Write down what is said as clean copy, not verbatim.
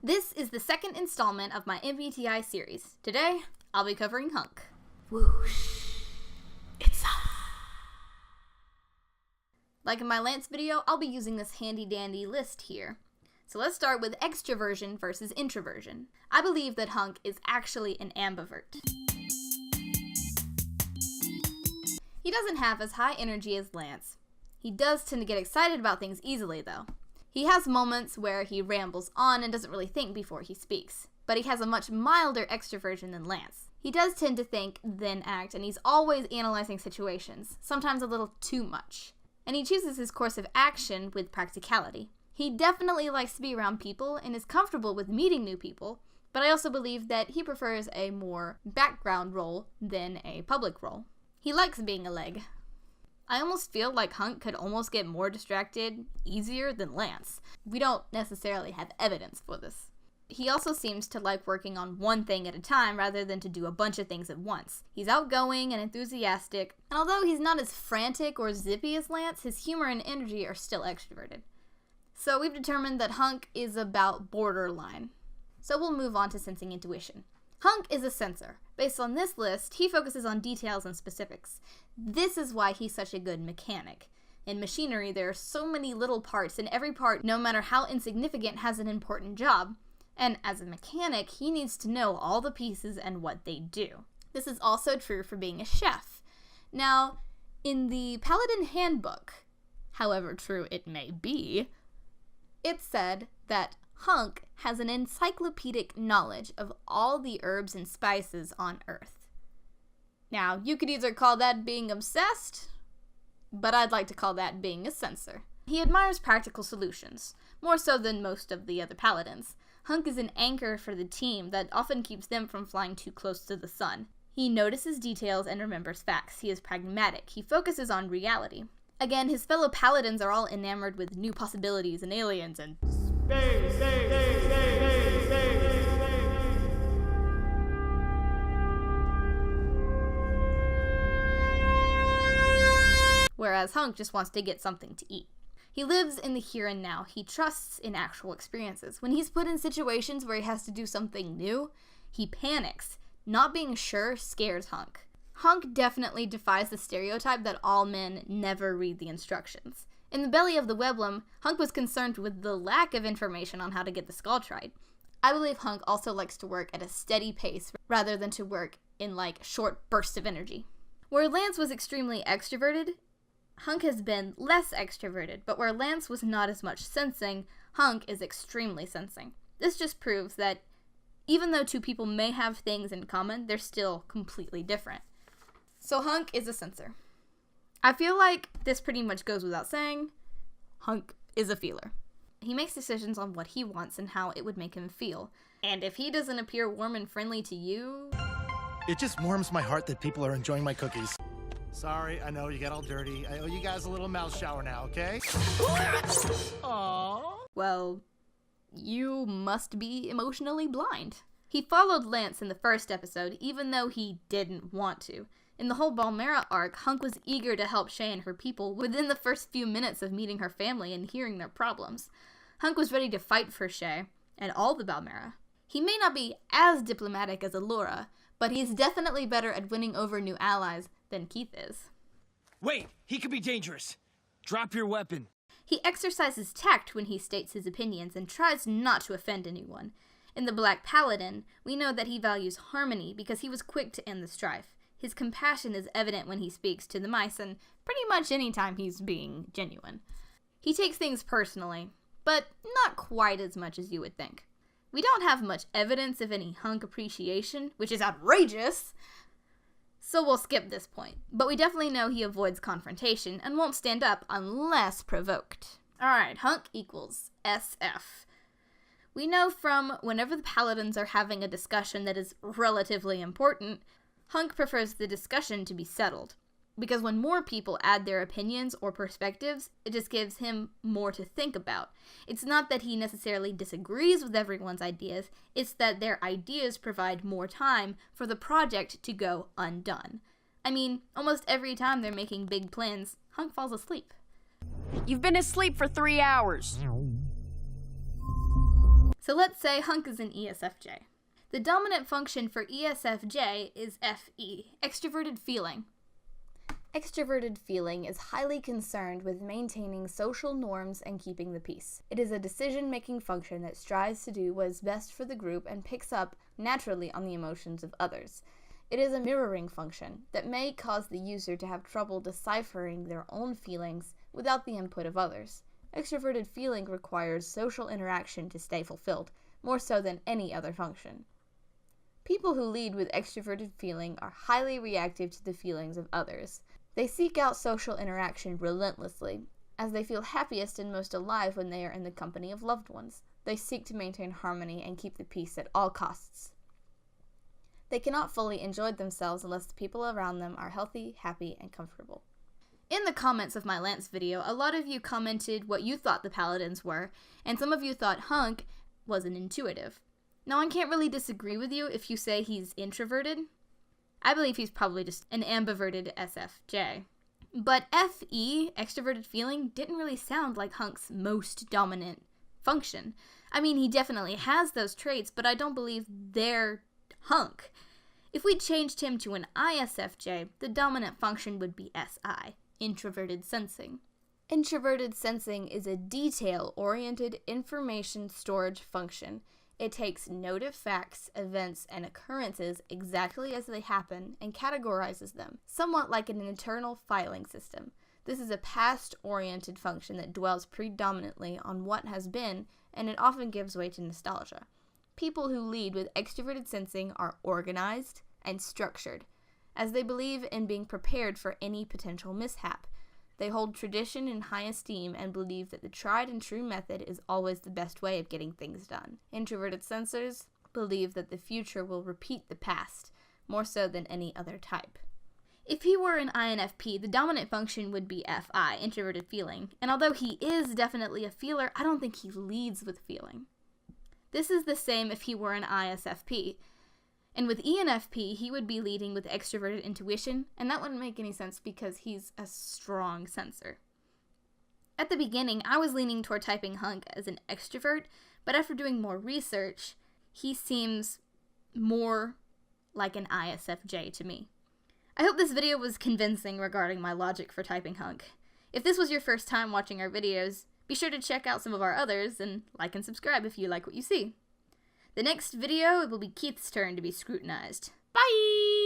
This is the second installment of my MBTI series. Today, I'll be covering Hunk. Whoosh. It's up. Like in my Lance video, I'll be using this handy-dandy list here. So let's start with extraversion versus introversion. I believe that Hunk is actually an ambivert. He doesn't have as high energy as Lance. He does tend to get excited about things easily, though. He has moments where he rambles on and doesn't really think before he speaks, but he has a much milder extroversion than Lance. He does tend to think, then act, and he's always analyzing situations, sometimes a little too much. And he chooses his course of action with practicality. He definitely likes to be around people and is comfortable with meeting new people, but I also believe that he prefers a more background role than a public role. He likes being a leg. I almost feel like Hunk could almost get more distracted easier than Lance. We don't necessarily have evidence for this. He also seems to like working on one thing at a time rather than to do a bunch of things at once. He's outgoing and enthusiastic, and although he's not as frantic or zippy as Lance, his humor and energy are still extroverted. So we've determined that Hunk is about borderline. So we'll move on to sensing intuition. Hunk is a sensor. Based on this list, he focuses on details and specifics. This is why he's such a good mechanic. In machinery, there are so many little parts, and every part, no matter how insignificant, has an important job. And as a mechanic, he needs to know all the pieces and what they do. This is also true for being a chef. Now, in the Paladin Handbook, however true it may be, it said that Hunk has an encyclopedic knowledge of all the herbs and spices on Earth. Now, you could either call that being obsessed, but I'd like to call that being a sensor. He admires practical solutions, more so than most of the other paladins. Hunk is an anchor for the team that often keeps them from flying too close to the sun. He notices details and remembers facts. He is pragmatic. He focuses on reality. Again, his fellow paladins are all enamored with new possibilities and aliens and whereas Hunk just wants to get something to eat. He lives in the here and now. He trusts in actual experiences. When he's put in situations where he has to do something new, he panics. Not being sure scares Hunk. Hunk definitely defies the stereotype that all men never read the instructions. In the belly of the Weblum, Hunk was concerned with the lack of information on how to get the skull tried. I believe Hunk also likes to work at a steady pace rather than to work in short bursts of energy. Where Lance was extremely extroverted, Hunk has been less extroverted, but where Lance was not as much sensing, Hunk is extremely sensing. This just proves that even though two people may have things in common, they're still completely different. So Hunk is a sensor. I feel like this pretty much goes without saying. Hunk is a feeler. He makes decisions on what he wants and how it would make him feel. And if he doesn't appear warm and friendly to you... It just warms my heart that people are enjoying my cookies. Sorry, I know you got all dirty. I owe you guys a little mouth shower now, okay? Aww. Well, you must be emotionally blind. He followed Lance in the first episode, even though he didn't want to. In the whole Balmera arc, Hunk was eager to help Shay and her people within the first few minutes of meeting her family and hearing their problems. Hunk was ready to fight for Shay and all the Balmera. He may not be as diplomatic as Allura, but he's definitely better at winning over new allies than Keith is. Wait, he could be dangerous. Drop your weapon. He exercises tact when he states his opinions and tries not to offend anyone. In the Black Paladin, we know that he values harmony because he was quick to end the strife. His compassion is evident when he speaks to the mice and pretty much any time he's being genuine. He takes things personally, but not quite as much as you would think. We don't have much evidence of any Hunk appreciation, which is outrageous, so we'll skip this point. But we definitely know he avoids confrontation and won't stand up unless provoked. Alright, Hunk equals SF. We know from whenever the paladins are having a discussion that is relatively important, Hunk prefers the discussion to be settled. Because when more people add their opinions or perspectives, it just gives him more to think about. It's not that he necessarily disagrees with everyone's ideas, it's that their ideas provide more time for the project to go undone. I mean, almost every time they're making big plans, Hunk falls asleep. You've been asleep for 3 hours. So let's say Hunk is an ESFJ. The dominant function for ESFJ is FE, extroverted feeling. Extroverted feeling is highly concerned with maintaining social norms and keeping the peace. It is a decision-making function that strives to do what is best for the group and picks up naturally on the emotions of others. It is a mirroring function that may cause the user to have trouble deciphering their own feelings without the input of others. Extroverted feeling requires social interaction to stay fulfilled, more so than any other function. People who lead with extroverted feeling are highly reactive to the feelings of others. They seek out social interaction relentlessly, as they feel happiest and most alive when they are in the company of loved ones. They seek to maintain harmony and keep the peace at all costs. They cannot fully enjoy themselves unless the people around them are healthy, happy, and comfortable. In the comments of my Lance video, a lot of you commented what you thought the paladins were, and some of you thought Hunk was an intuitive. Now, I can't really disagree with you if you say he's introverted. I believe he's probably just an ambiverted SFJ. But FE, extroverted feeling, didn't really sound like Hunk's most dominant function. I mean, he definitely has those traits, but I don't believe they're Hunk. If we changed him to an ISFJ, the dominant function would be SI, introverted sensing. Introverted sensing is a detail-oriented information storage function. It takes note of facts, events, and occurrences exactly as they happen and categorizes them, somewhat like an internal filing system. This is a past-oriented function that dwells predominantly on what has been, and it often gives way to nostalgia. People who lead with extroverted sensing are organized and structured, as they believe in being prepared for any potential mishap. They hold tradition in high esteem and believe that the tried and true method is always the best way of getting things done. Introverted sensors believe that the future will repeat the past, more so than any other type. If he were an INFP, the dominant function would be FI, introverted feeling, and although he is definitely a feeler, I don't think he leads with feeling. This is the same if he were an ISFP. And with ENFP, he would be leading with extroverted intuition, and that wouldn't make any sense because he's a strong sensor. At the beginning, I was leaning toward typing Hunk as an extrovert, but after doing more research, he seems more like an ISFJ to me. I hope this video was convincing regarding my logic for typing Hunk. If this was your first time watching our videos, be sure to check out some of our others, and like and subscribe if you like what you see. The next video, it will be Keith's turn to be scrutinized. Bye!